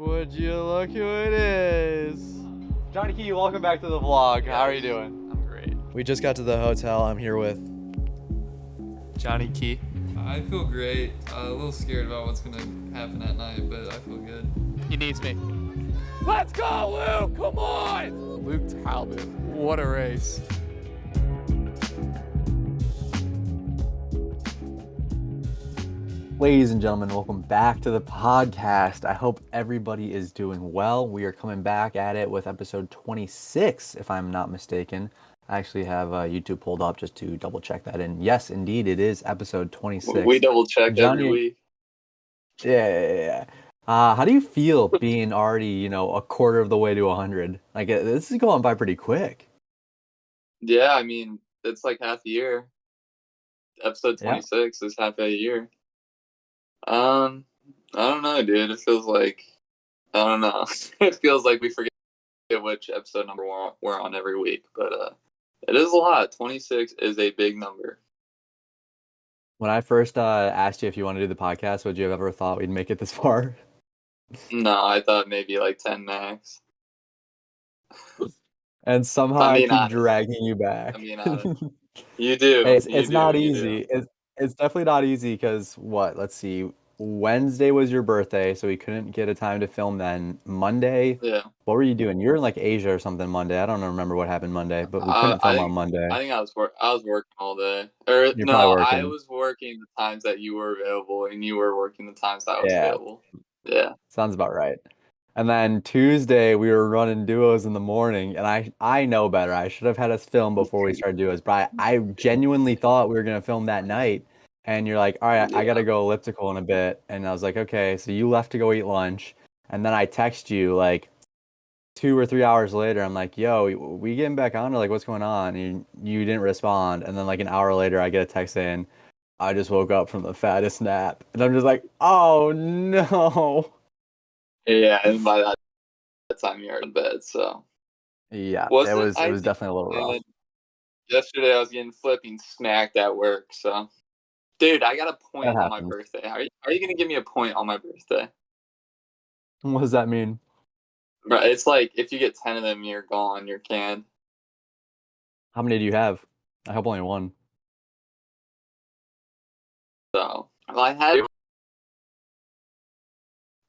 Would you look who it is? Johnny Key, welcome back to the vlog. How are you doing? I'm great. We just got to the hotel. I'm here with Johnny Key. I feel great. A little scared about what's gonna happen at night, but I feel good. He needs me. Let's go, Luke! Come on! Luke Talbot. What a race. Ladies and gentlemen, welcome back to the podcast. I hope everybody is doing well. We are coming back at it with episode 26, if I'm not mistaken. I actually have YouTube pulled up just to double check that. And yes, indeed, it is episode 26. We double check every week. Yeah. How do you feel being already, a quarter of the way to 100? Like, this is going by pretty quick. Yeah, I mean, it's like half a year. Episode 26 is half a year. I don't know, dude. It feels like, I don't know. It feels like we forget which episode number we're on every week, but it is a lot. 26 is a big number. When I first asked you if you want to do the podcast, would you have ever thought we'd make it this far? No, I thought maybe like 10 max. And somehow I keep dragging you back. You do. Hey, it's not easy. It's definitely not easy because let's see. Wednesday was your birthday, so we couldn't get a time to film then. Monday, what were you doing? You were in like Asia or something Monday. I don't remember what happened Monday, but we couldn't film on Monday. I think I was working all day. Or You're no, I was working the times that you were available, and you were working the times that I was available. Yeah. Sounds about right. And then Tuesday, we were running duos in the morning, and I know better. I should have had us film before we started duos, but I genuinely thought we were going to film that night. And you're like, all right, I got to go elliptical in a bit. And I was like, okay. So you left to go eat lunch. And then I text you like 2 or 3 hours later. I'm like, yo, we getting back on? Or like, what's going on? And you didn't respond. And then like an hour later, I get a text saying, I just woke up from the fattest nap. And I'm just like, oh, no. Yeah, and by that time you're in bed, so. Yeah, it was definitely a little rough. Yesterday I was getting flipping smacked at work, so. Dude, I got a point on my birthday. Are you going to give me a point on my birthday? What does that mean? Right, it's like if you get 10 of them, you're gone, you're canned. How many do you have? I hope only one. So, I had...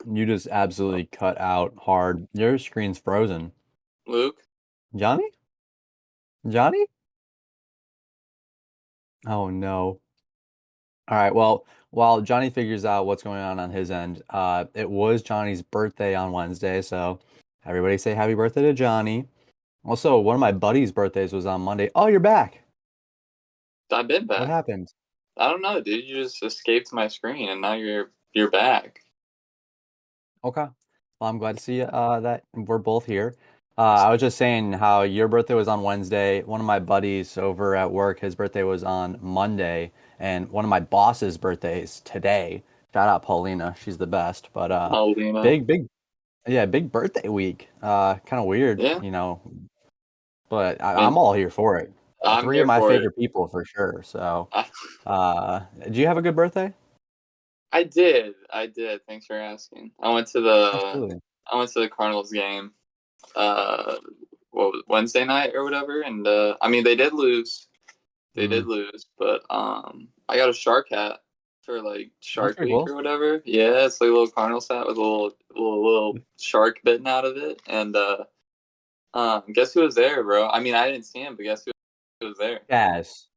You just absolutely cut out hard. Your screen's frozen. Luke? Johnny? Johnny? Oh, no. All right, well, while Johnny figures out what's going on his end, it was Johnny's birthday on Wednesday, so everybody say happy birthday to Johnny. Also, one of my buddies' birthdays was on Monday. Oh, you're back. I've been back. What happened? I don't know, dude. You just escaped my screen, and now you're back. Okay. Well, I'm glad to see that we're both here. I was just saying how your birthday was on Wednesday. One of my buddies over at work, his birthday was on Monday. And one of my boss's birthdays today. Shout out Paulina. She's the best. But Paulina. big birthday week. Kind of weird, But I'm all here for it. Three of my favorite people for sure. So did you have a good birthday? I did. Thanks for asking. I went to the Cardinals game Wednesday night or whatever, and I mean they did lose. They did lose, but I got a shark hat for like Shark Week or whatever. Yeah, it's like a little Cardinals hat with a little shark bitten out of it. And guess who was there, bro? I mean, I didn't see him, but guess who was there? Yes.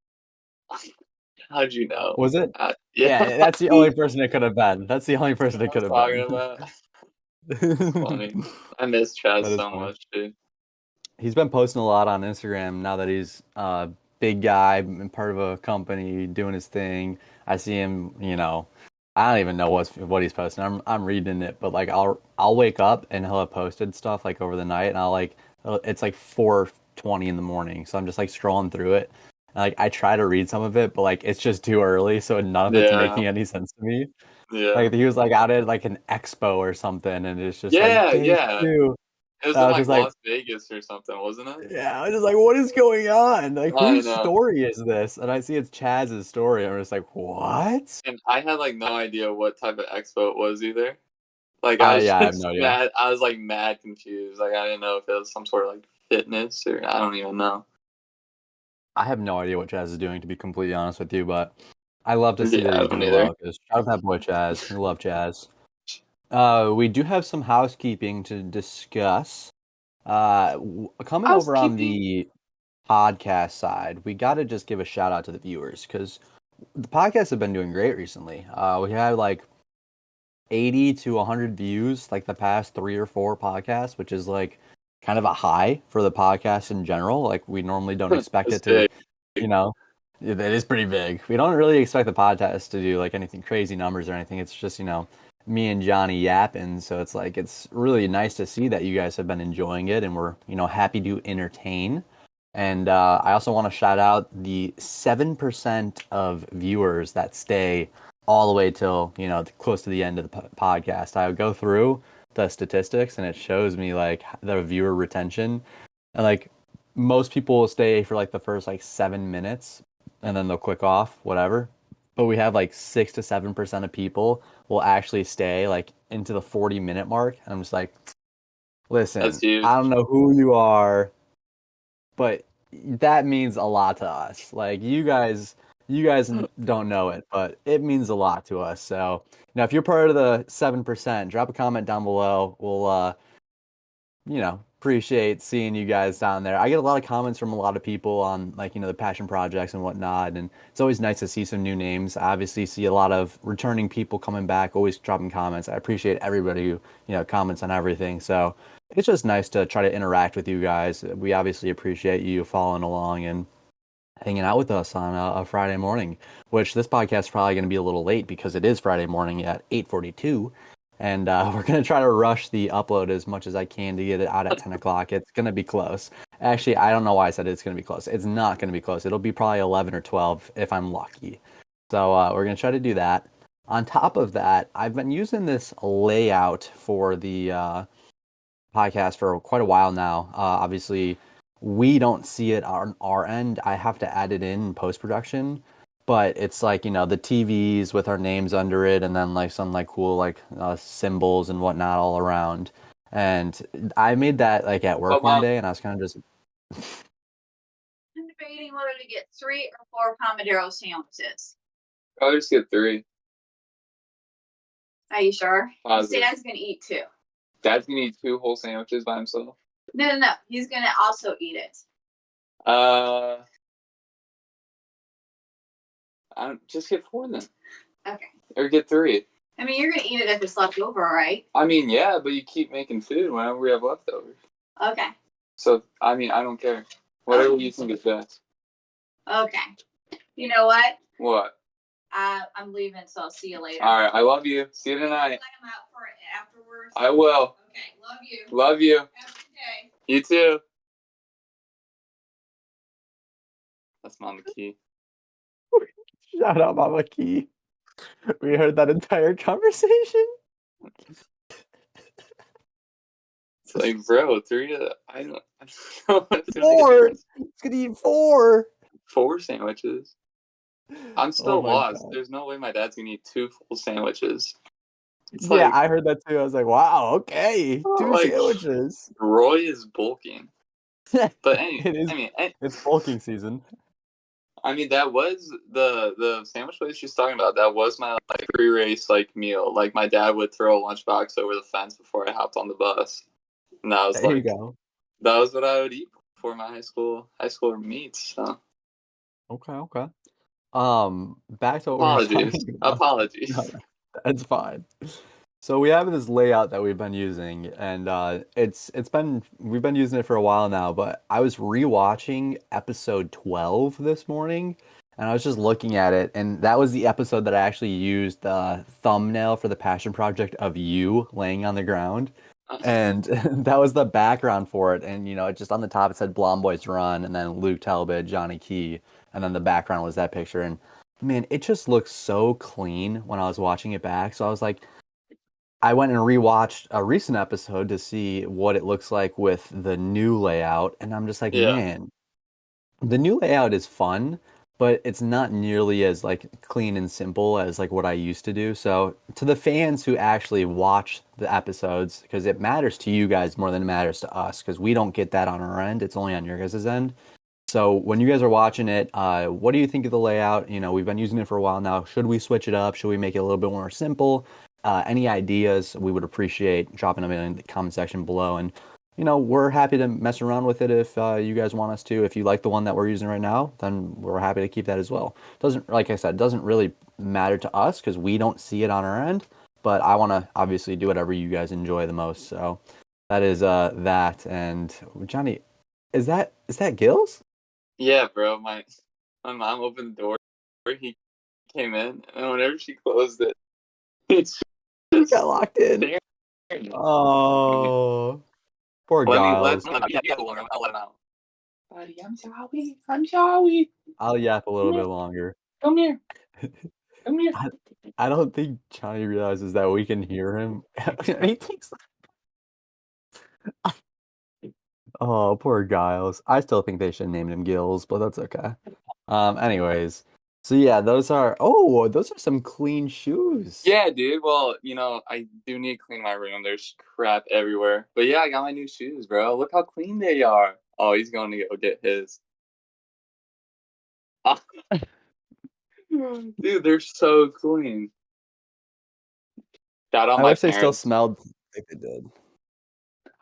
How'd you know? Was it? Yeah, that's the only person it could have been. That's the only person it could have been. That's funny. I miss Chaz so much, dude. He's been posting a lot on Instagram now that he's big guy and part of a company doing his thing. I see him, I don't even know what he's posting. I'm reading it, but like I'll wake up and he'll have posted stuff like over the night, and it's like 4:20 in the morning, so I'm just like scrolling through it. And, like I try to read some of it, but like it's just too early, so none of it's making any sense to me. Yeah, like he was like out at like an expo or something, and it's just It was in like Las Vegas or something, wasn't it? Yeah, I was just like, what is going on? Like, whose story is this? And I see it's Chaz's story, and I'm just like, what? And I had like no idea what type of expo it was either. Like I was I have just no idea. mad. I was like mad confused. Like I didn't know if it was some sort of like fitness or I don't even know. I have no idea what Chaz is doing, to be completely honest with you, but I love to see Yeah, that I he's don't doing either. well. Because shout out to that boy Chaz. We love Chaz. We do have some housekeeping to discuss. Coming over on Housekeeping. the podcast side, we got to just give a shout out to the viewers because the podcasts have been doing great recently. We had like 80 to 100 views like the past 3 or 4 podcasts, which is like kind of a high for the podcast in general. Like we normally don't expect That's it to, big. you know, it is pretty big. We don't really expect the podcast to do like anything crazy numbers or anything. It's just, me and Johnny yapping. So it's like, it's really nice to see that you guys have been enjoying it and we're, happy to entertain. And I also want to shout out the 7% of viewers that stay all the way till, close to the end of the podcast. I would go through the statistics and it shows me like the viewer retention. And like most people will stay for like the first like 7 minutes and then they'll click off, whatever. But we have like 6 to 7% of people will actually stay like into the 40-minute mark. And I'm just like, That's listen, huge. I don't know who you are, but that means a lot to us. Like you guys don't know it, but it means a lot to us. So now if you're part of the 7%, drop a comment down below. We'll appreciate seeing you guys down there. I get a lot of comments from a lot of people on like, the passion projects and whatnot. And it's always nice to see some new names. I obviously see a lot of returning people coming back, always dropping comments. I appreciate everybody who, comments on everything. So it's just nice to try to interact with you guys. We obviously appreciate you following along and hanging out with us on a Friday morning, which this podcast is probably going to be a little late because it is Friday morning at 8:42. And we're going to try to rush the upload as much as I can to get it out at 10 o'clock. It's going to be close. Actually, I don't know why I said it's going to be close. It's not going to be close. It'll be probably 11 or 12 if I'm lucky. So we're going to try to do that. On top of that, I've been using this layout for the podcast for quite a while now. Obviously, we don't see it on our end. I have to add it in post production, but it's like the TVs with our names under it, and then like some like cool like symbols and whatnot all around. And I made that like at work But one mom, day, and I was kind of just I'm debating whether to get 3 or 4 Pomodoro sandwiches. I'll just get 3. Are you sure? Positive. Dad's gonna eat 2. Dad's gonna eat 2 whole sandwiches by himself. No. He's gonna also eat it. I don't, just get 4 then, Okay. or get 3. I mean, you're gonna eat it if it's left over, right? I mean, yeah, but you keep making food whenever we have leftovers. Okay. So I mean, I don't care. Whatever you think is best. Okay. You know what? What? I'm leaving, so I'll see you later. All right. I love you. See you tonight. Let him out for it afterwards. I will. Okay. Love you. Love you. Have a good day. You too. That's Mama Key. shout out Mama Key. We heard that entire conversation. It's like, bro, 3 to I don't know. What's gonna be the 4. difference. It's gonna eat 4. 4 sandwiches. I'm still my lost. God. There's no way my dad's gonna eat 2 full sandwiches. It's Yeah, like I heard that too. I was like, wow, okay. 2 like- sandwiches. Roy is bulking. But anyway, It is. I mean, It's bulking season. that was the sandwich place she's talking about. That was my like pre-race like meal. Like my dad would throw a lunchbox over the fence before I hopped on the bus, and that was There you like go. that was what I would eat before my high school meets. So Okay. Back to what we were apologies, talking about. apologies. No, that's fine. So we have this layout that we've been using, and we've been using it for a while now. But I was rewatching episode 12 this morning, and I was just looking at it, and that was the episode that I actually used the thumbnail for the passion project of you laying on the ground. And that was the background for it. And, just on the top it said Blonde Boys Run, and then Luke Talbot, Johnny Key, and then the background was that picture. And man, it just looks so clean when I was watching it back. So I was like, I went and rewatched a recent episode to see what it looks like with the new layout. And I'm just like, Yeah. man, the new layout is fun, but it's not nearly as like clean and simple as like what I used to do. So to the fans who actually watch the episodes, because it matters to you guys more than it matters to us, because we don't get that on our end. It's only on your guys' end. So when you guys are watching it, what do you think of the layout? You know, we've been using it for a while now. Should we switch it up? Should we make it a little bit more simple? Any ideas? We would appreciate dropping them in the comment section below. And you know, we're happy to mess around with it if you guys want us to. If you like the one that we're using right now, then we're happy to keep that as well. Doesn't, like I said, doesn't really matter to us because we don't see it on our end. But I want to obviously do whatever you guys enjoy the most. So that is that. And Johnny, is that Gills? Yeah, bro. My mom opened the door. He came in, and whenever she closed it, it's He just got locked in. staring. Oh, poor Let me let Giles. him out. Yeah, I'll let him out. Buddy, I'm sorry. I'm sorry. I'll yap a little Come bit here. longer. Come here. Come here. I don't think Johnny realizes that we can hear him. He thinks, oh, poor Giles. I still think they should name him Gills, but that's okay. Anyways, so yeah, those are some clean shoes. Yeah, dude. Well, I do need to clean my room. There's crap everywhere. But yeah, I got my new shoes, bro. Look how clean they are. Oh, he's going to go get his. Ah, dude, they're so clean. Shout out I my wish they still parents. smelled like they did.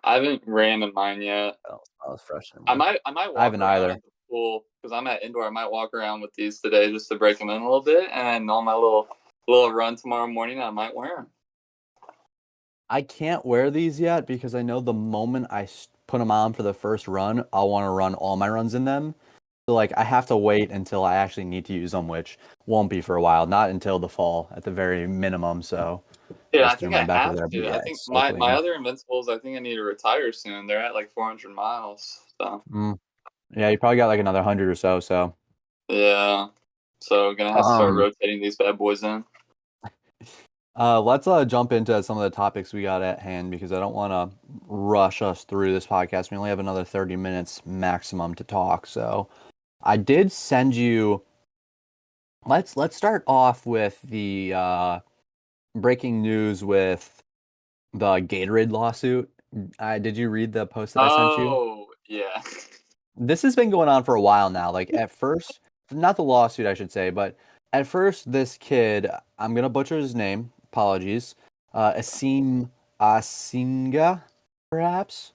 I haven't ran in mine yet. I was fresh I anymore. might I walk haven't around either. at the pool because I'm at indoor. I might walk around with these today just to break them in a little bit, and on my little run tomorrow morning, I might wear them. I can't wear these yet because I know the moment I put them on for the first run, I'll want to run all my runs in them. So like I have to wait until I actually need to use them, which won't be for a while, not until the fall at the very minimum. So I Yeah, I just threw think my I back over have there, but to. I yeah, think it's so my clean. other Invincibles, I think I need to retire soon. They're at like 400 miles. So Yeah, you probably got like another 100 or so. So yeah, so gonna have to start um, rotating these bad boys in. let's jump into some of the topics we got at hand because I don't want to rush us through this podcast. We only have another 30 minutes maximum to talk. So I did send you. Let's start off with the breaking news with the Gatorade lawsuit. Did you read the post that I sent you? Oh yeah, This has been going on for a while now. Like at first, not the lawsuit, I should say, but at first, this kid, I'm gonna butcher his name. Apologies. Asim Asinga, perhaps.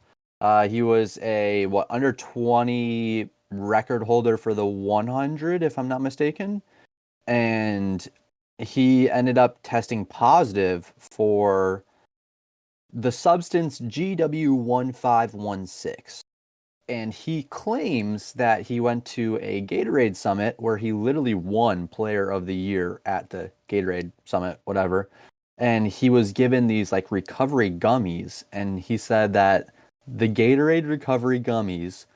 He was a under 20 record holder for the 100, if I'm not mistaken, and he ended up testing positive for the substance GW1516. And he claims that he went to a Gatorade summit where he literally won Player of the Year at the Gatorade summit, whatever. And he was given these like recovery gummies. And he said that the Gatorade recovery gummies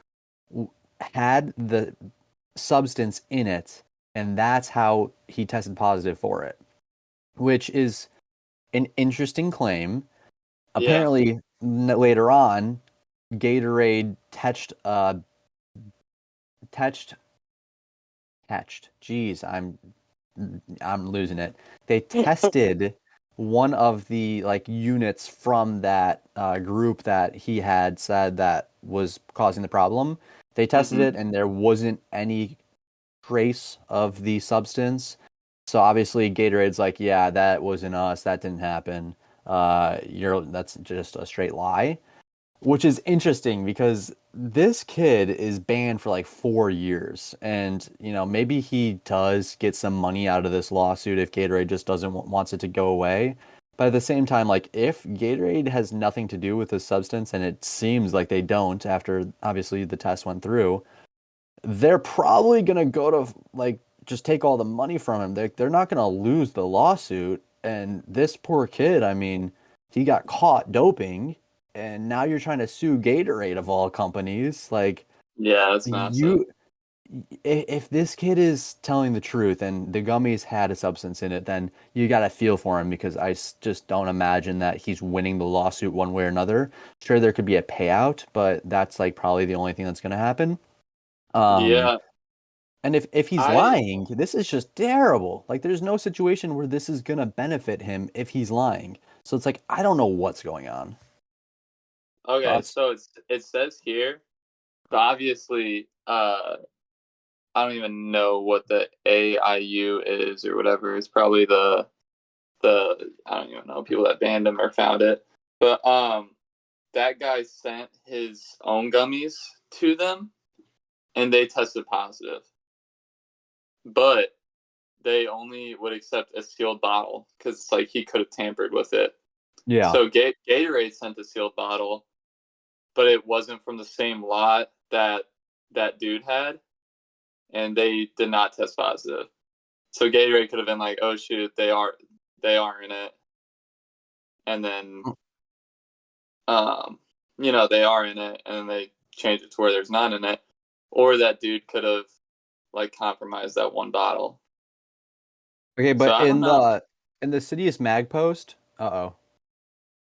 had the substance in it. And that's how he tested positive for it, which is an interesting claim. yeah, Apparently, later on, Gatorade touched, Jeez, I'm losing it. They tested one of the like units from that group that he had said that was causing the problem. They tested hmm it, and there wasn't any trace of the substance. So obviously Gatorade's like, yeah, that wasn't us. That didn't happen. That's just a straight lie. Which is interesting because this kid is banned for like 4 years. And, maybe he does get some money out of this lawsuit if Gatorade just doesn't wants it to go away. But at the same time, like if Gatorade has nothing to do with this substance, and it seems like they don't after obviously the test went through, they're probably gonna go to like just take all the money from him. They're not gonna lose the lawsuit. And this poor kid, I mean, he got caught doping, and now you're trying to sue Gatorade of all companies. Like yeah, that's massive. you, if this kid is telling the truth and the gummies had a substance in it, then you gotta feel for him because just don't imagine that he's winning the lawsuit one way or another. Sure, there could be a payout, but that's like probably the only thing that's gonna happen. Um, Yeah, And if he's I lying, this is just terrible. Like there's no situation where this is gonna benefit him if he's lying. So it's like I don't know what's going on. okay, Thoughts? so it says here, so obviously, I don't even know what the AIU is or whatever. It's probably the I don't even know people that banned him or found it. But that guy sent his own gummies to them and they tested positive. But they only would accept a sealed bottle because it's like he could have tampered with it. Yeah. So Gatorade sent a sealed bottle, but it wasn't from the same lot that that dude had, and they did not test positive. So Gatorade could have been like, "Oh shoot, they are in it," and then they are in it, and then they change it to where there's none in it, or that dude could have like compromised that one bottle. Okay, So but I don't know. in the Sidious Mag post, uh-oh,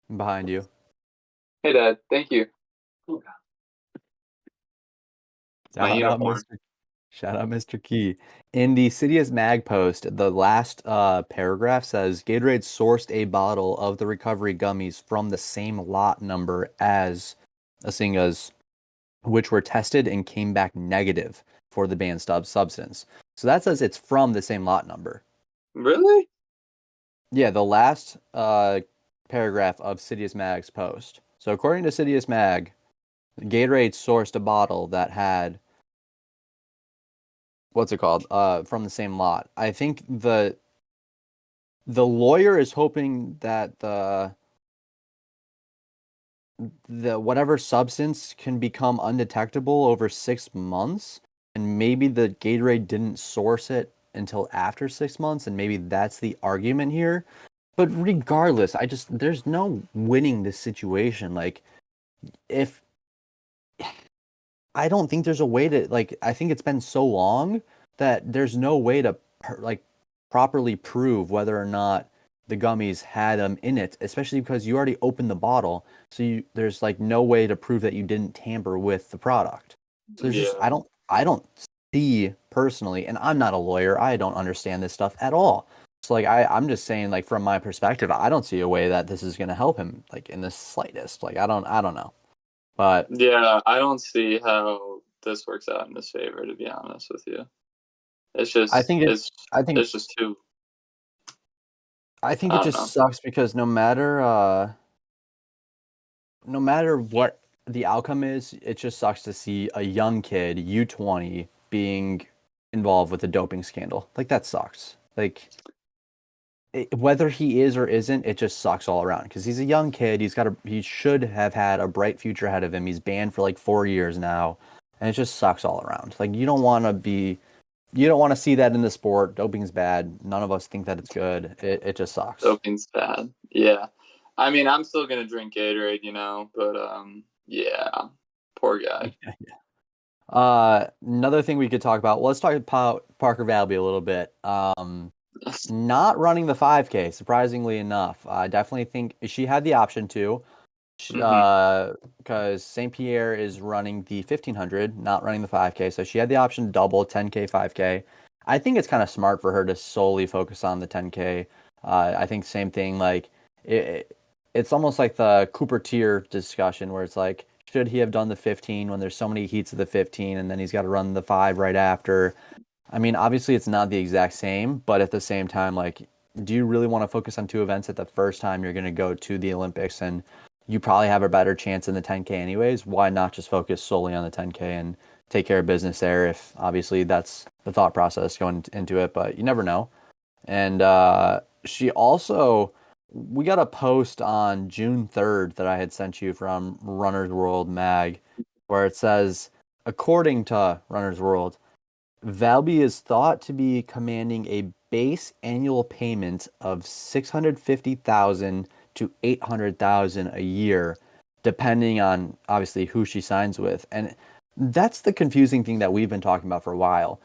I'm behind you. Hey, Dad, thank you. It's my Shout out unicorn. Mr. Shout out Mr. Key. In the Sidious Mag post, the last paragraph says Gatorade sourced a bottle of the recovery gummies from the same lot number as Asinga's, which were tested and came back negative for the banned substance. So that says it's from the same lot number. Really? Yeah, the last paragraph of Sidious Mag's post. So according to Sidious Mag, Gatorade sourced a bottle that had what's it called? From the same lot. I think the lawyer is hoping that the whatever substance can become undetectable over 6 months, and maybe the Gatorade didn't source it until after 6 months, and maybe that's the argument here. But regardless, there's no winning this situation. Like if I don't think there's a way to like I think it's been so long that there's no way to like properly prove whether or not the gummies had them in it, especially because you already opened the bottle. So there's like no way to prove that you didn't tamper with the product. So there's just Yeah. I don't see personally, and I'm not a lawyer. I don't understand this stuff at all. So like I'm just saying like from my perspective, I don't see a way that this is going to help him like in the slightest. Like I don't know. But Yeah, I don't see how this works out in his favor, to be honest with you. It's I just think it it's I think it's just too. I think it I don't just know. sucks because no matter what the outcome is, it just sucks to see a young kid, U20, being involved with a doping scandal. Like that sucks. Like whether he is or isn't, it just sucks all around because he's a young kid. He should have had a bright future ahead of him. He's banned for like 4 years now, and it just sucks all around. Like you don't want to see that in the sport. Doping's bad. None of us think that it's good. It just sucks. Doping's bad. Yeah. I mean, I'm still gonna drink Gatorade, but yeah, poor guy. Another thing we could talk about. Well, let's talk about Parker Valby a little bit. Not running the 5K, surprisingly enough. I definitely think she had the option to, hmm because St. Pierre is running the 1500, not running the 5K. So she had the option to double 10K, 5K. I think it's kind of smart for her to solely focus on the 10K. I think same thing. Like it's almost like the Cooper tier discussion where it's like, should he have done the 15 when there's so many heats of the 15 and then he's got to run the 5 right after? I mean, obviously it's not the exact same, but at the same time, like, do you really want to focus on two events at the first time you're going to go to the Olympics and you probably have a better chance in the 10K anyways? Why not just focus solely on the 10K and take care of business there if obviously that's the thought process going into it, but you never know. And she also, we got a post on June 3rd that I had sent you from Runner's World Mag where it says, according to Runner's World, Valby is thought to be commanding a base annual payment of 650,000 to 800,000 a year, depending on obviously who she signs with. And that's the confusing thing that we've been talking about for a while.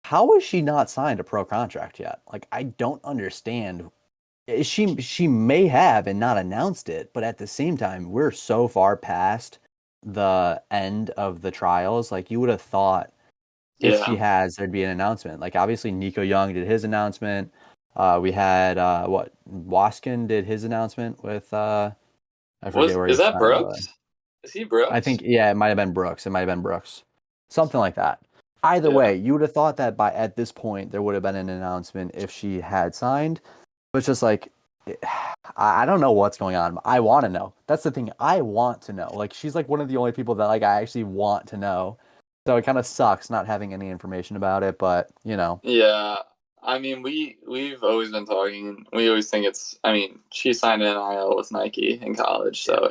How has she not signed a pro contract yet? Like I don't understand. She may have and not announced it, but at the same time, we're so far past the end of the trials. Like you would have thought if she Yeah. has, there'd be an announcement. Like obviously Nico Young did his announcement. We had what Waskin did his announcement with I forget where Is he that signed, but Brooks? Is he I Brooks? think yeah, it might have been Brooks. It might have been Brooks. Something like that. Either Yeah. way, you would have thought that by at this point there would have been an announcement if she had signed. But it's just like I don't know what's going on. I want to know. That's the thing. I want to know. Like she's like one of the only people that like I actually want to know. So it kind of sucks not having any information about it, but you know. Yeah. I mean, we've always been talking. We always think it's. I mean, she signed an NIL with Nike in college, Yeah. so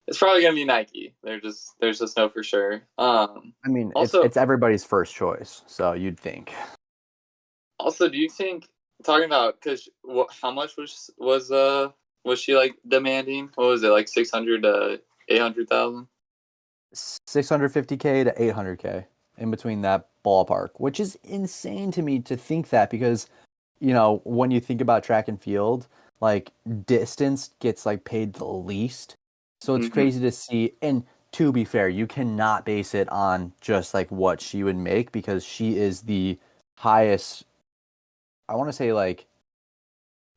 it's probably gonna be Nike. There's just no for sure. I mean, it's Also, it's everybody's first choice, so you'd think. do you think talking about because how much was she like demanding? What was it like 600 to 800,000? 650K to 800K in between that ballpark, which is insane to me to think that because, you know, when you think about track and field, like distance gets like paid the least. So it's Mm-hmm. crazy to see. And to be fair, you cannot base it on just like what she would make because she is the highest, I want to say like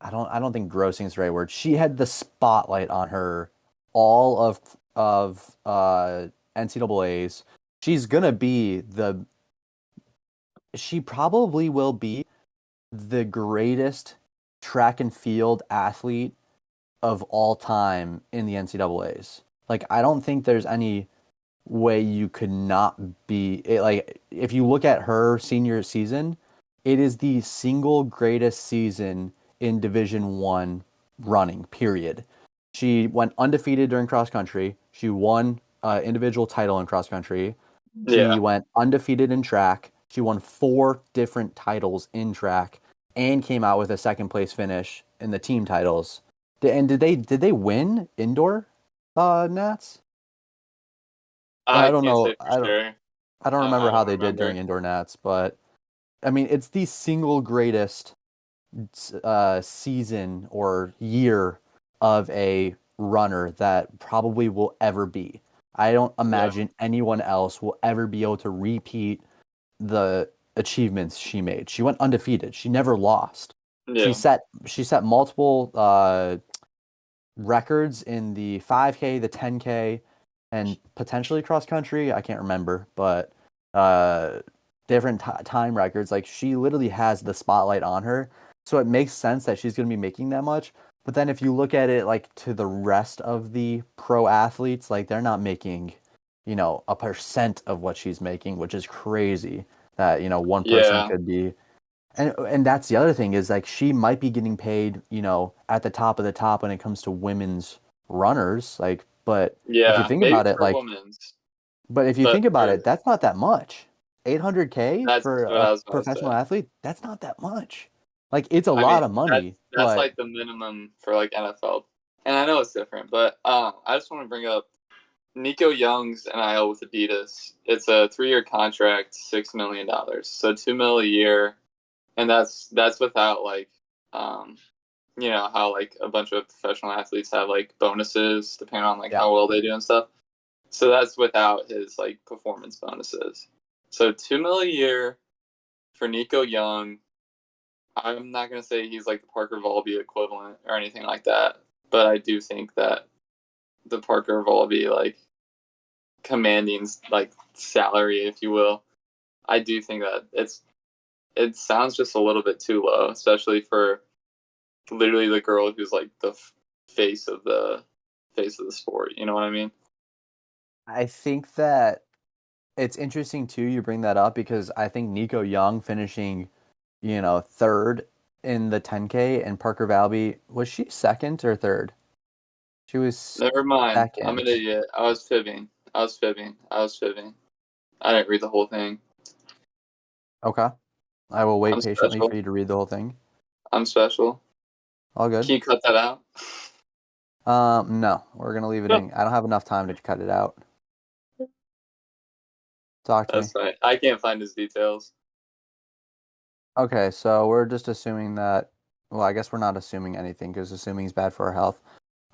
I don't think grossing is the right word. She had the spotlight on her all of NCAA's. She's gonna be the she probably will be the greatest track and field athlete of all time in the NCAA's. Like I don't think there's any way you could not be like if you look at her senior season, it is the single greatest season in Division One running, period. She went undefeated during cross country. She won individual title in cross country. She Yeah. went undefeated in track. She won 4 different titles in track and came out with a second place finish in the team titles. And did they win indoor Nats? I I don't can't know. say for sure. I don't I remember how don't they did during remember. indoor nats, but I mean, it's the single greatest season or year of a runner that probably will ever be. I don't Yeah. imagine anyone else will ever be able to repeat the achievements she made. She went undefeated. She never lost. She Yeah. set she set multiple records in the 5K, the 10K, and potentially cross country. I can't remember, but uh, different time records. Like she literally has the spotlight on her, so it makes sense that she's going to be making that much. But then if you look at it like to the rest of the pro athletes, like they're not making, a percent of what she's making, which is crazy. That one person Yeah. could be and that's the other thing is like she might be getting paid, at the top of the top when it comes to women's runners. Like, but if you Yeah. think Maybe about it, for like, women's, but if you but think about for it, that's not that much. 800K that's for what a I was about to professional say. athlete, that's not that much. Like, it's a I lot mean, of money, that's but like the minimum for like NFL, and I know it's different, but I just want to bring up Nico Young's NIL with Adidas. It's a 3-year contract, $6 million, so 2 mil a year, and that's without like, um, how like a bunch of professional athletes have like bonuses depending on like yeah, how well they do and stuff. So that's without his like performance bonuses. So 2 mil a year for Nico Young. I'm not gonna say he's like the Parker Volby equivalent or anything like that, but I do think that the Parker Volby like commanding like salary, if you will, I do think that it sounds just a little bit too low, especially for literally the girl who's like the face of the face of the sport. You know what I mean? I think that it's interesting too. You bring that up because I think Nico Young finishing, third in the 10K and Parker Valby was she second or third? She was Never mind. I'm an second. idiot. I was fibbing. I was fibbing. I was fibbing. I didn't read the whole thing. Okay. I will wait I'm patiently for special. you to read the whole thing. I'm special. All Can good. you cut that out? No, we're gonna leave it in. I don't have enough time to cut it out. Talk to me. That's fine. I can't find his details. Okay, so we're just assuming that. Well, I guess we're not assuming anything because assuming is bad for our health.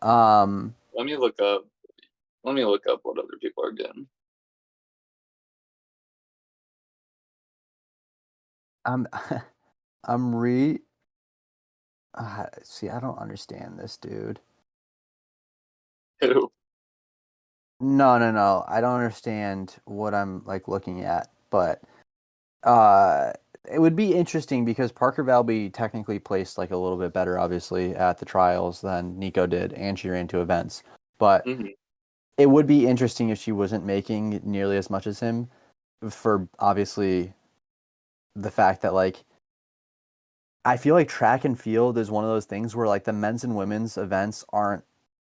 Um, Let me look up. Let me look up what other people are getting. I'm I'm see, I don't understand this, dude. Who? No, no, no. I don't understand what I'm like looking at, but uh it would be interesting because Parker Valby technically placed like a little bit better, obviously, at the trials than Nico did, and she ran two events. But Hmm. it would be interesting if she wasn't making nearly as much as him for obviously the fact that like I feel like track and field is one of those things where like the men's and women's events aren't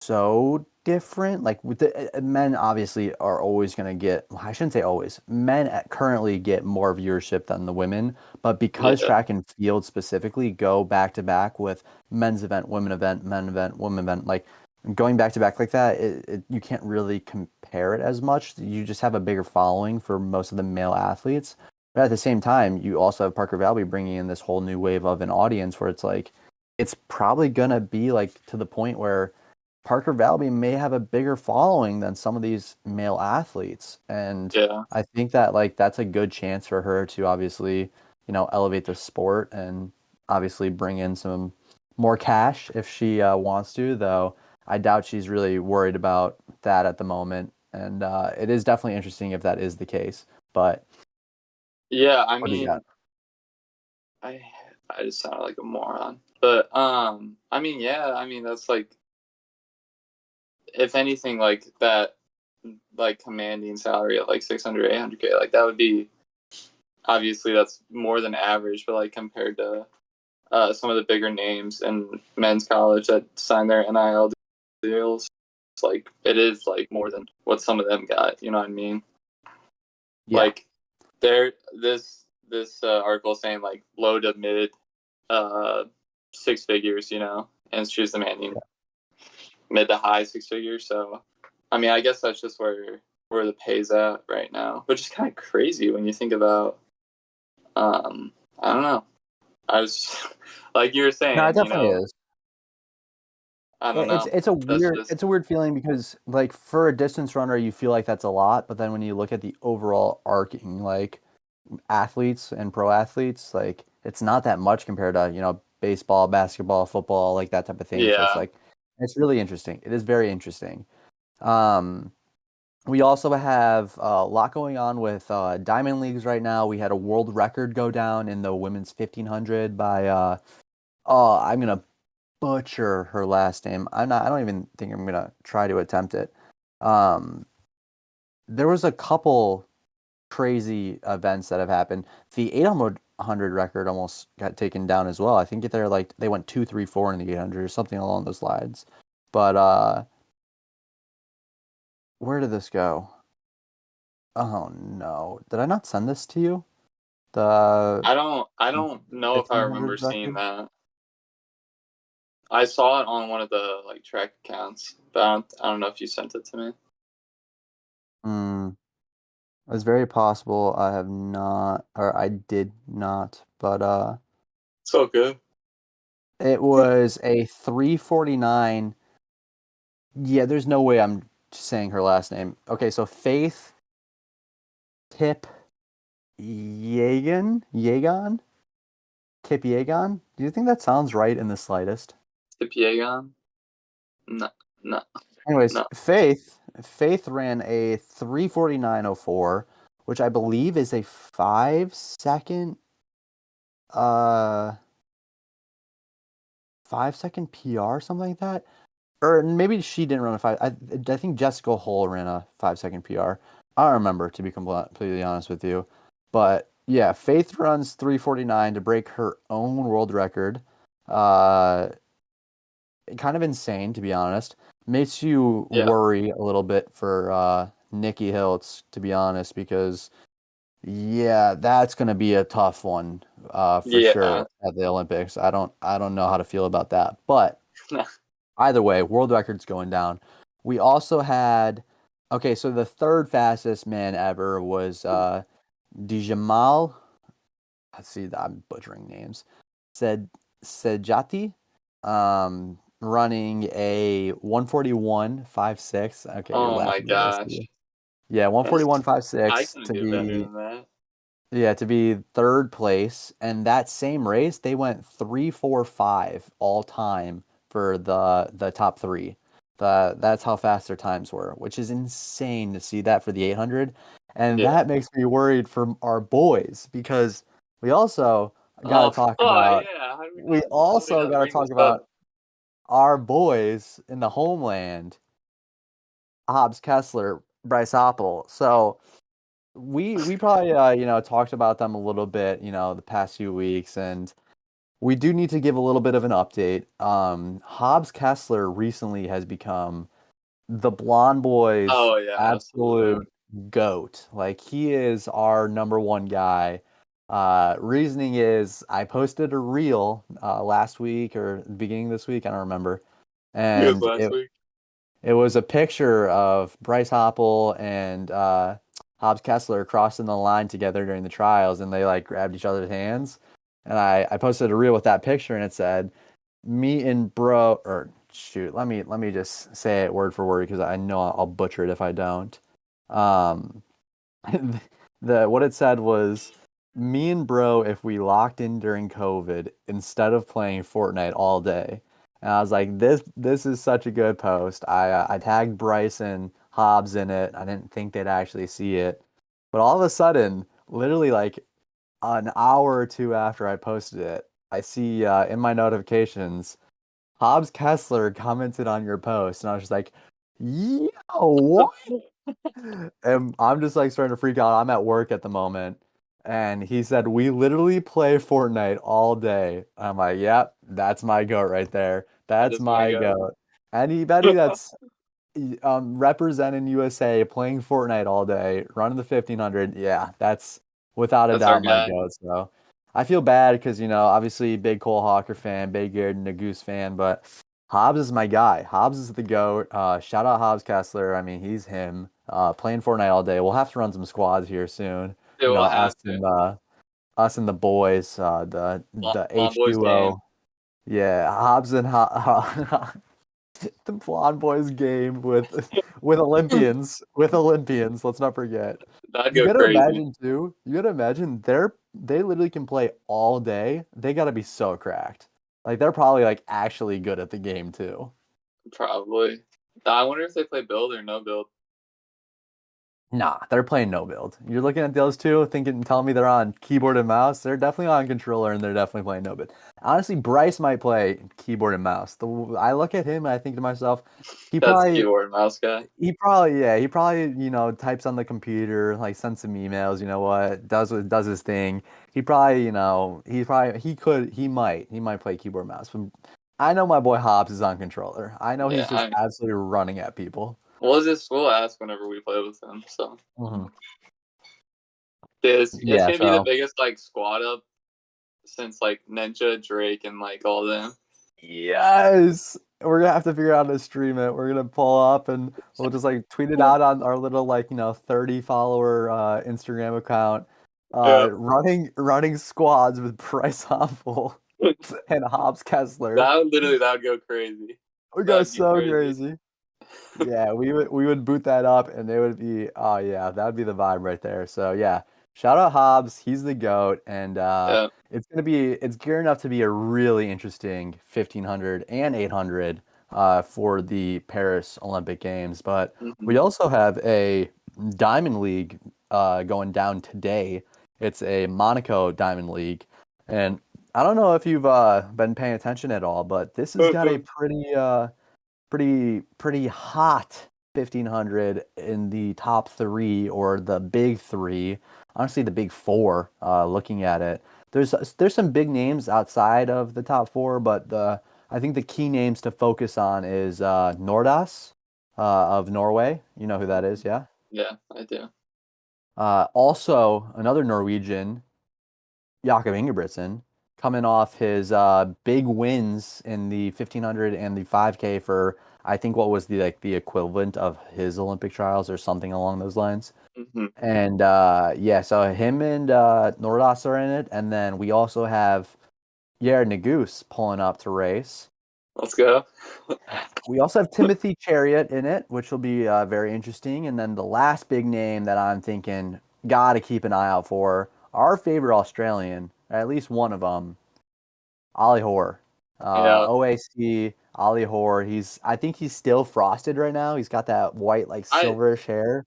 so different. Like with the men, obviously are always going to get. Well, I shouldn't say always. Men currently get more viewership than the women, but because Yeah. track and field specifically go back to back with men's event, women event, men event, women event, like going back to back like that, you can't really compare it as much. You just have a bigger following for most of the male athletes. But at the same time, you also have Parker Valby bringing in this whole new wave of an audience where it's like, it's probably gonna be like to the point where Parker Valby may have a bigger following than some of these male athletes. And Yeah. I think that like that's a good chance for her to obviously, elevate the sport and obviously bring in some more cash if she wants to, though I doubt she's really worried about that at the moment. And it is definitely interesting if that is the case. But Yeah. I what do you got? mean, I I just sounded like a moron. But I mean, yeah. I mean, that's like, if anything, like that, like commanding salary of like 600, 800K, like that would be, obviously that's more than average, but like compared to some of the bigger names in men's college that sign their NIL deals, it's like it is like more than what some of them got. You know what I mean? Yeah. Like there, this article saying like low to mid uh, six figures, and she's demanding mid to high six figures. So, I mean, I guess that's just where the pay's at right now, which is kind of crazy when you think about. I don't know. I was like you were No, it saying, definitely is. I don't It's know. it's a That's weird just it's a weird feeling because like for a distance runner you feel like that's a lot, but then when you look at the overall arcing like athletes and pro athletes, like it's not that much compared to, baseball, basketball, football, like that type of thing. So it's yeah. like it's really interesting. It is very interesting. Um we also have a lot going on with diamond leagues right now. We had a world record go down in the women's 1500 by I'm gonna butcher her last name. I don't even think I'm gonna try to attempt it. Um, there was a couple crazy events that have happened. The 800 record almost got taken down as well. I think they're like they went 2, 3, 4 in the 800 or something along those lines. But where did this go? Oh no, did I not send this to you? The I don't know if I remember 1500 seeing record. that. I saw it on one of the like track accounts, but I don't know if you sent it to me. Hmm. It's very possible I have not, or I did not, but It's all good. it was a 349. Yeah, there's no way I'm saying her last name. Okay, so Faith Tip Yegan? Tip Yegan? Do you think that sounds right in the slightest? The Piegon? No, no, Anyways, no. Faith ran a 349.04, which I believe is a 5 second uh 5 second PR, something like that. Or maybe she didn't run a five. I think Jessica Hull ran a 5 second PR. I don't remember, to be completely honest with you. But yeah, Faith runs 349 to break her own world record. Uh, Kind of insane, to be honest. Makes you Yeah, worry a little bit for Nikki Hiltz, to be honest, because yeah, that's gonna be a tough one for yeah. sure at the Olympics. I don't know how to feel about that, but either way, world record's going down. We also had, okay, so the third fastest man ever was Djamal. Let's see, I'm butchering names. Said Sejati, running a 141.56. Okay, you're Oh my laughing at this. gosh, Yeah, that's I 141.56 can to do better be than that. Yeah, to be third place. And that same race, they went 3, 4, 5 all time for the top three. That's how fast their times were, which is insane to see that for the 800. And Yeah. that makes me worried for our boys because we also got to Oh, talk oh about yeah. How do we we not? How do we also not got to bring talk this up? about our boys in the homeland, Hobbs Kessler, Bryce Hoppel. So we probably talked about them a little bit, the past few weeks, and we do need to give a little bit of an update. Hobbs Kessler recently has become the Blonde Boys' Oh yeah, absolutely. absolute goat. Like he is our number one guy. Reasoning is I posted a reel last week or beginning of this week, I don't remember, It was and last week. it was a picture of Bryce Hoppel and Hobbs Kessler crossing the line together during the trials, and they like grabbed each other's hands. And I posted a reel with that picture, and it said, "Me and bro," or shoot, let me just say it word for word because I know I'll butcher it if I don't. Um, the what it said was, "Me and bro, if we locked in during COVID instead of playing Fortnite all day." And I was like, this is such a good post. I tagged Bryson Hobbs in it. I didn't think they'd actually see it, but all of a sudden, literally like an hour or two after I posted it, I see in my notifications, Hobbs Kessler commented on your post, and I was just like, "Yo, what?" And I'm just like starting to freak out. I'm at work at the moment. And he said, "We literally play Fortnite all day." I'm like, "Yep, that's my goat right there. That That's is my my go. goat." Anybody that's representing USA playing Fortnite all day, running the 1500, yeah, that's without a That's our doubt my guy. goat. So I feel bad because, obviously big Cole Hawker fan, big Garrett Goose fan, but Hobbs is my guy. Hobbs is the GOAT. Shout out Hobbs Kessler. I mean, he's him. Playing Fortnite all day. We'll have to run some squads here soon. They will have to. Us and the boys, the Blonde Boys game. H2O. Yeah, Hobbs and the Blonde Boys game with Olympians. Let's not forget. That'd You go gotta crazy. imagine too. You gotta imagine they literally can play all day. They gotta be so cracked. Like they're probably like actually good at the game too. Probably. I wonder if they play build or no build. Nah, they're playing no build. You're looking at those two, thinking, telling me they're on keyboard and mouse. They're definitely on controller, and they're definitely playing no build. Honestly, Bryce might play keyboard and mouse. I look at him and I think to myself, he That's probably keyboard and mouse guy. he probably types on the computer, like sends some emails, does his thing. He probably, he might play keyboard mouse. But I know my boy Hobbs is on controller. I know Yeah. he's just absolutely running at people. We'll ask whenever we play with him. So Mhm. it's Yeah, gonna be the so biggest like squad up since like Ninja, Drake, and like all them. yes, we're gonna have to figure out how to stream it. We're gonna pull up and we'll just like tweet it out on our little 30 follower Instagram account. Yeah. Running squads with Bryce Hoffel and Hobbs Kessler. That would go crazy. We go That'd be so crazy. crazy. Yeah, we would boot that up and they would be, oh yeah, that'd be the vibe right there. So yeah, shout out Hobbs, he's the GOAT, and Yeah. it's gearing up to be a really interesting 1500 and 800 for the Paris Olympic Games. But Hmm. we also have a Diamond League going down today. It's a Monaco Diamond League, and I don't know if you've been paying attention at all, but this has got a pretty hot 1500 in the top three or the big three. Honestly, the big four. Looking at it, there's some big names outside of the top four, but I think the key names to focus on is Nordas of Norway. You know who that is, yeah. Yeah, I do. Also, another Norwegian, Jakob Ingebrigtsen, coming off his big wins in the 1500 and the 5K for I think what was the equivalent of his Olympic trials or something along those lines. Hmm. And yeah, so him and Nordas are in it, and then we also have Jared Nagus pulling up to race. Let's go. We also have Timothy Chariot in it, which will be very interesting. And then the last big name that I'm thinking, gotta keep an eye out for, our favorite Australian, at least one of them, Ollie Hoare. Yeah, OAC, Ollie Hoare. I think he's still frosted right now. He's got that white, like I silverish hair.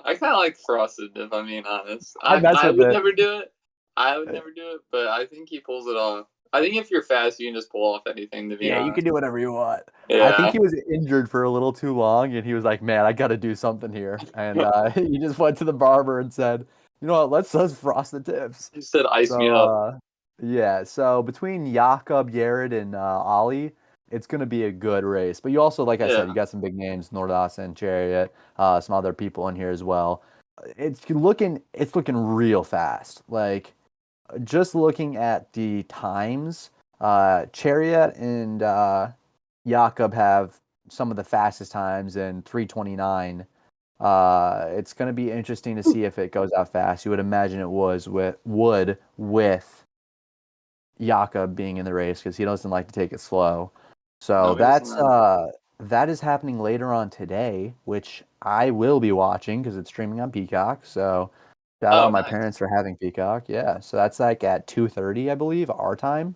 I kind of like frosted, if I'm being honest. I mess I with would it. never do it. I would never do it, but I think he pulls it off. I think if you're fast, you can just pull off anything. To be Yeah, you can honest. do whatever you want. I think Yeah. he was injured for a little too long, and he was like, "Man, I got to do something here." And he just went to the barber and said, "You know what? Let's frost the tips." He said, "Ice me So up." yeah, so between Jakob, Yared, and Ollie, it's gonna be a good race. But you also, like I said, you Yeah. got some big names, Nordas and Chariot, some other people in here as well. It's looking real fast. Like just looking at the times, Chariot and Jakob have some of the fastest times in 3:29. It's going to be interesting to see if it goes out fast. You would imagine it would with Jakob being in the race because he doesn't like to take it slow. So No, he doesn't. that is happening later on today, which I will be watching because it's streaming on Peacock. So shout Oh, out my nice. parents for having Peacock. Yeah, so that's like at 2:30, I believe, our time.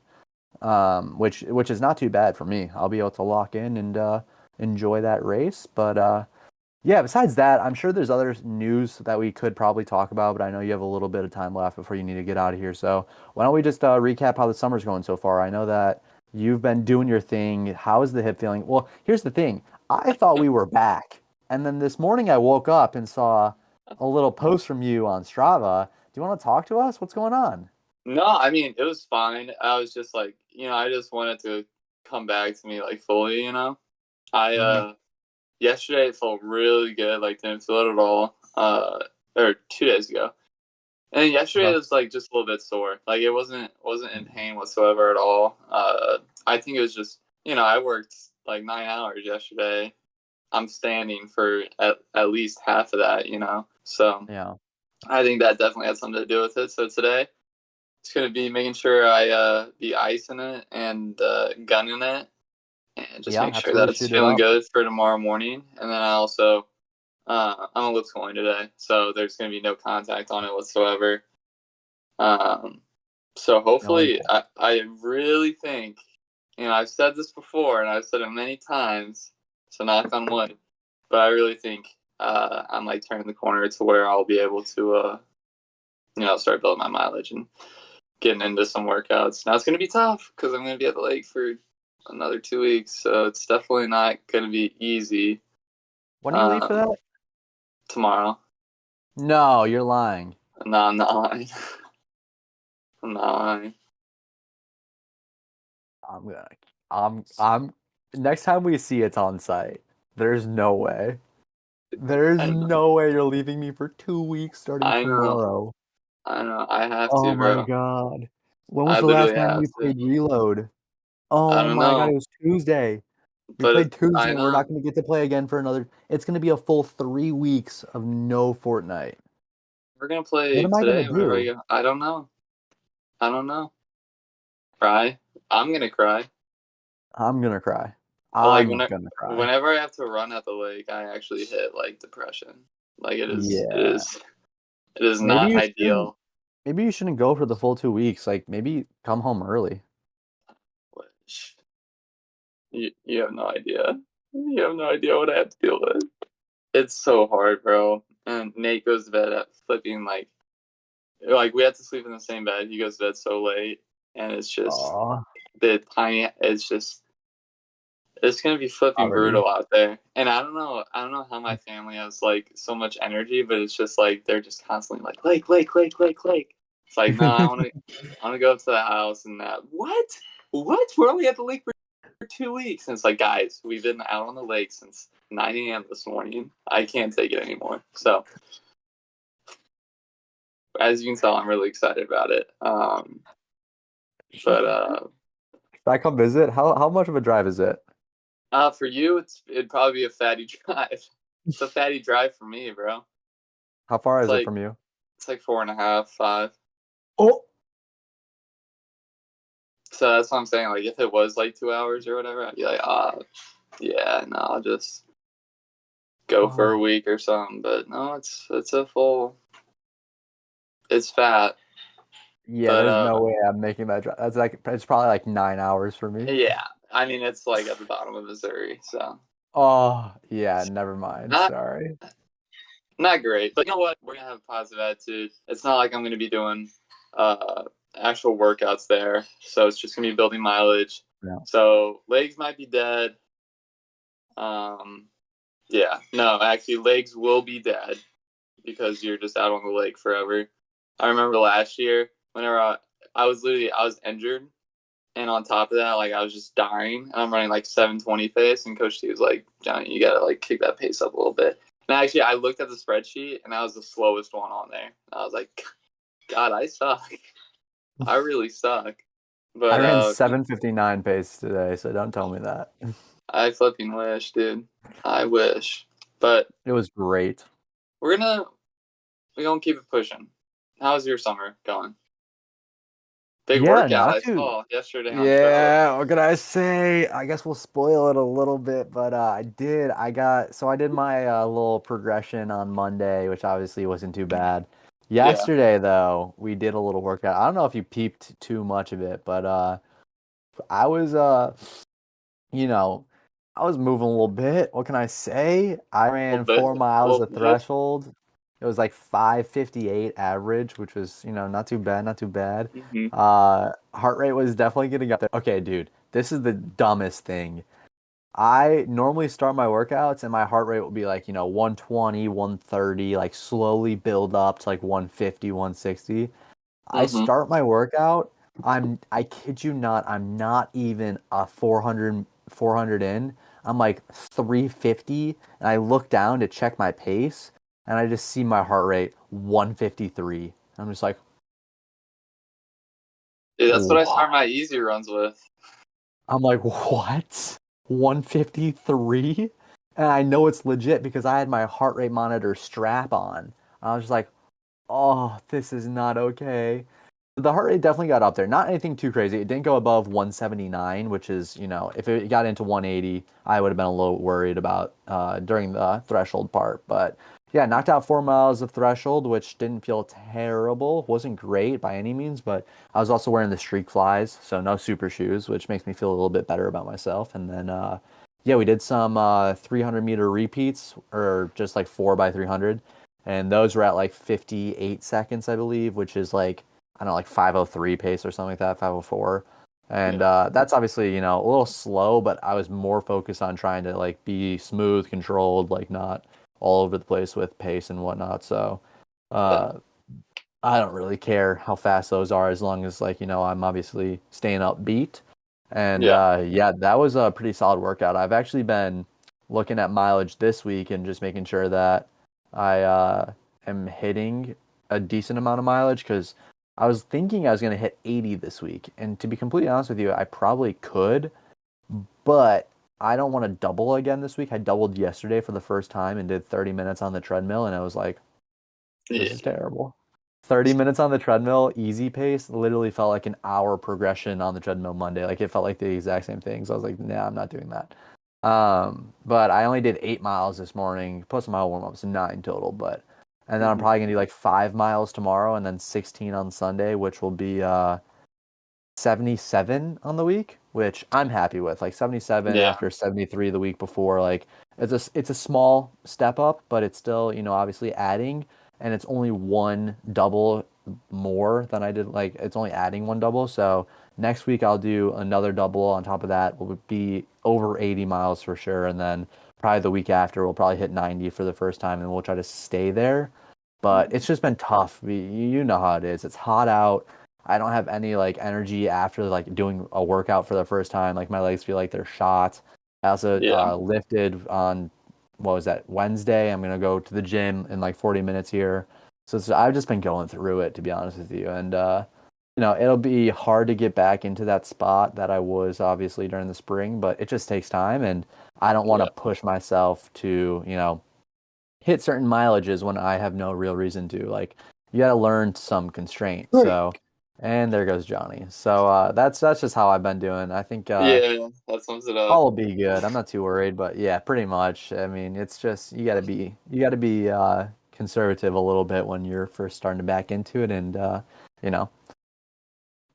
Which is not too bad for me. I'll be able to lock in and enjoy that race. But yeah, besides that, I'm sure there's other news that we could probably talk about, but I know you have a little bit of time left before you need to get out of here. So why don't we just recap how the summer's going so far? I know that you've been doing your thing. How is the hip feeling? Well, here's the thing. I thought we were back, and then this morning I woke up and saw a little post from you on Strava. Do you want to talk to us? What's going on? No, I mean it was fine. I was just like, I just wanted to come back to me like fully. I Mhm. yesterday it felt really good. Like didn't feel it at all. Or 2 days ago. And yesterday it Okay. was like just a little bit sore. Like it wasn't in pain whatsoever at all. I think it was just I worked like 9 hours yesterday. I'm standing for at least half of that. So Yeah. I think that definitely had something to do with it. So today it's gonna be making sure I be icing it and gunning it, and just Yeah, make sure that absolutely. it's Shoot it feeling up. good for tomorrow morning. And then I also I'm a lip scoring today, so there's gonna be no contact on it whatsoever. Um, so No hopefully, impact. I really think, I've said this before and I've said it many times, so knock on wood, but I really think I'm like turning the corner to where I'll be able to, start building my mileage and getting into some workouts. Now it's going to be tough because I'm going to be at the lake for another 2 weeks, so it's definitely not going to be easy When do you leave for um, that? tomorrow. No, you're lying. No, I'm not lying. I'm not lying. I'm gonna. I'm. Next time we see it's on site, there's no way. There's I know. no way you're leaving me for 2 weeks starting I know. tomorrow. I know. I have Oh to, my bro. God. When was I the last literally time we have to. played Reload? I Oh don't my God, it know, was Tuesday. We but played Tuesday I and we're not know gonna get to play again for another. It's gonna be a full 3 weeks of no Fortnite. we're gonna What play am I gonna today. Wherever I do? go. I don't know. I don't know. Cry. I'm gonna cry. I'm gonna cry. Like I'm gonna cry. whenever I have to run at the lake, I actually hit like depression. Like it is. It Yeah. is. It is Maybe not you shouldn't. ideal. Maybe you shouldn't go for the full 2 weeks. Like maybe come home early. Which you have no idea. You have no idea what I have to deal with. It's so hard, bro. And Nate goes to bed at flipping like we have to sleep in the same bed. He goes to bed so late, and it's just Aw, the tiny. It's gonna be flipping poverty. brutal out there. And I don't know. I don't know how my family has like so much energy, but it's just like they're just constantly like lake, lake, lake, lake, lake. It's like no, I want to go up to the house and what? What? We're only at the lake for 2 weeks. And it's like, guys, we've been out on the lake since 9 a.m. this morning. I can't take it anymore. So as you can tell, I'm really excited about it. But Should I come visit? How much of a drive is it? for you, it'd probably be a fatty drive. It's a fatty drive for me, bro. How far It's is it like from you? it's like 4.5, 5. Oh, So that's what I'm saying. Like if it was like 2 hours or whatever, I'd be like, yeah, no, I'll just go for a oh. week or something. But no, it's a full. It's fat. Yeah, But there's no way I'm making that drive. That's like it's probably like 9 hours for me. yeah, I mean it's like at the bottom of Missouri, so Oh, yeah, never mind. not Sorry. not great. But you know what? We're gonna have a positive attitude. It's not like I'm gonna be doing uh actual workouts there, so it's just gonna be building mileage. Yeah. So legs might be dead. Um, yeah, no, actually, legs will be dead because you're just out on the lake forever. I remember last year whenever I was injured, and on top of that, like I was just dying, and I'm running like 7:20 pace, and Coach T was like, "Johnny, you gotta like kick that pace up a little bit." And actually, I looked at the spreadsheet, and I was the slowest one on there. I was like, "God, I suck. I really suck." I But ran 7:59 pace today, so don't tell me that. I flipping wish, dude. I wish. But It was great. we're gonna keep it pushing. How's your summer going? Big Yeah, workout not I too. saw yesterday on Strava. Yeah, what can I say? I guess we'll spoil it a little bit, but I did my little progression on Monday, which obviously wasn't too bad. Yeah. Yesterday, though, we did a little workout. I don't know if you peeped too much of it, but I was you know, I was moving a little bit. What can I say? I A little ran bit. 4 miles A a little bit. threshold. It was like 5:58 average, which was, not too bad, not too bad. Mm-hmm. Heart rate was definitely getting up there. Okay, dude, this is the dumbest thing. I normally start my workouts and my heart rate will be like, 120, 130, like slowly build up to like 150, 160. I Mm-hmm. start my workout. I kid you not, I'm not even a 400 in. I'm like 350 and I look down to check my pace and I just see my heart rate 153. I'm just like, Dude, that's what I what? start my easy runs with. I'm like, what? 153? And I know it's legit because I had my heart rate monitor strap on. I was just like, oh, this is not okay. The heart rate definitely got up there. Not anything too crazy. It didn't go above 179, which is, if it got into 180, I would have been a little worried about during the threshold part. But yeah, knocked out 4 miles of threshold, which didn't feel terrible. Wasn't great by any means, but I was also wearing the streak flies, so no super shoes, which makes me feel a little bit better about myself. And then, yeah, we did some 300-meter repeats, or just like 4 by 300, and those were at like 58 seconds, I believe, which is like, I don't know, like 5:03 pace or something like that, 5:04. And Yeah. that's obviously, a little slow, but I was more focused on trying to like be smooth, controlled, like not all over the place with pace and whatnot. So Yeah. uh, I don't really care how fast those are as long as like, I'm obviously staying upbeat. And Yeah. yeah, that was a pretty solid workout. I've actually been looking at mileage this week and just making sure that I am hitting a decent amount of mileage because I was thinking I was going to hit 80 this week. And to be completely honest with you, I probably could, but I don't want to double again this week. I doubled yesterday for the first time and did 30 minutes on the treadmill, and I was like, this Yeah. is terrible. 30 minutes on the treadmill, easy pace, literally felt like an hour progression on the treadmill Monday. Like it felt like the exact same thing. So I was like, nah, I'm not doing that. But I only did 8 miles this morning, plus my warm-ups, 9 total. And then I'm Mm-hmm. probably gonna do like 5 miles tomorrow and then 16 on Sunday, which will be 77 on the week, which I'm happy with. Like 77 Yeah. after 73 the week before. Like it's a small step up, but it's still, obviously adding, and it's only one double more than I did. Like it's only adding one double. So next week I'll do another double on top of that. Will be over 80 miles for sure, and then probably the week after we'll probably hit 90 for the first time, and we'll try to stay there. But Mm-hmm. it's just been tough. You know how it is. It's hot out. I don't have any like energy after like doing a workout for the first time. Like my legs feel like they're shot. I also Yeah. lifted on, what was that, Wednesday. I'm gonna go to the gym in like 40 minutes here. So I've just been going through it, to be honest with you. And it'll be hard to get back into that spot that I was obviously during the spring, but it just takes time, and I don't want to Yeah. push myself to, hit certain mileages when I have no real reason to. Like you got to learn some constraint. Right. So, and there goes Johnny. So that's just how I've been doing. I think Yeah. That sums it up. all will be good. I'm not too worried, but yeah, pretty much. I mean, it's just you got to be conservative a little bit when you're first starting to back into it, and you know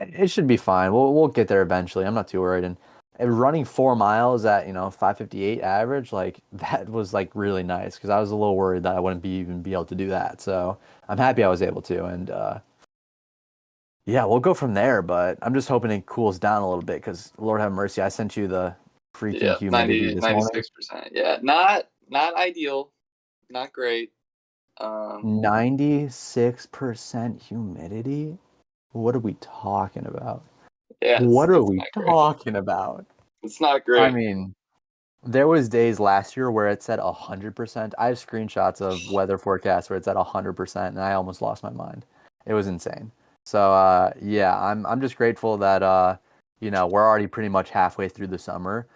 It should be fine. We'll get there eventually. I'm not too worried. And running 4 miles at 5:58 average, like that was like really nice because I was a little worried that I wouldn't even be able to do that. So I'm happy I was able to. And yeah, we'll go from there. But I'm just hoping it cools down a little bit because Lord have mercy, I sent you the freaking Yeah, humidity 90, this morning. 96%. Yeah, not ideal, not great. 96% humidity? What are we talking about? Yeah, What are it's we not great. talking about? It's not I great. mean, there was days last year where it said 100%. I have screenshots of weather forecasts where it's at 100%, and I almost lost my mind. It was insane. So yeah, I'm just grateful that we're already pretty much halfway through the summer.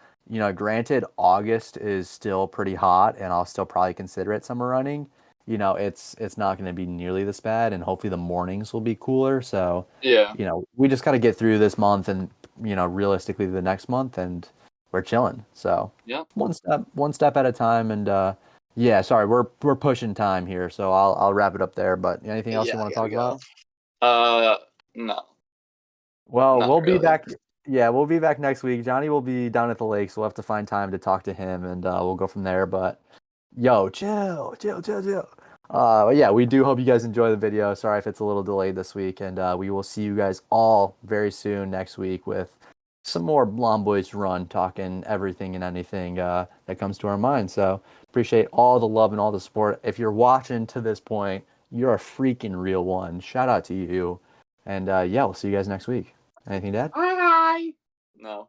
Granted, August is still pretty hot, and I'll still probably consider it summer running. It's not going to be nearly this bad, and hopefully the mornings will be cooler. So, Yeah, we just got to get through this month and realistically the next month, and we're chilling. So yeah, one step at a time. And yeah, sorry, we're pushing time here, so I'll wrap it up there. But anything else you yeah. want I to gotta talk go. about? No, Well, not we'll be really. back. Yeah, we'll be back next week. Johnny will be down at the lake, so we'll have to find time to talk to him, and we'll go from there. But yo, chill, chill, chill, chill. But yeah, we do hope you guys enjoy the video. Sorry if it's a little delayed this week, and we will see you guys all very soon next week with some more Blonde Boys Run, talking everything and anything that comes to our mind. So appreciate all the love and all the support. If you're watching to this point, you're a freaking real one. Shout out to you. And yeah, we'll see you guys next week. Anything to add? No.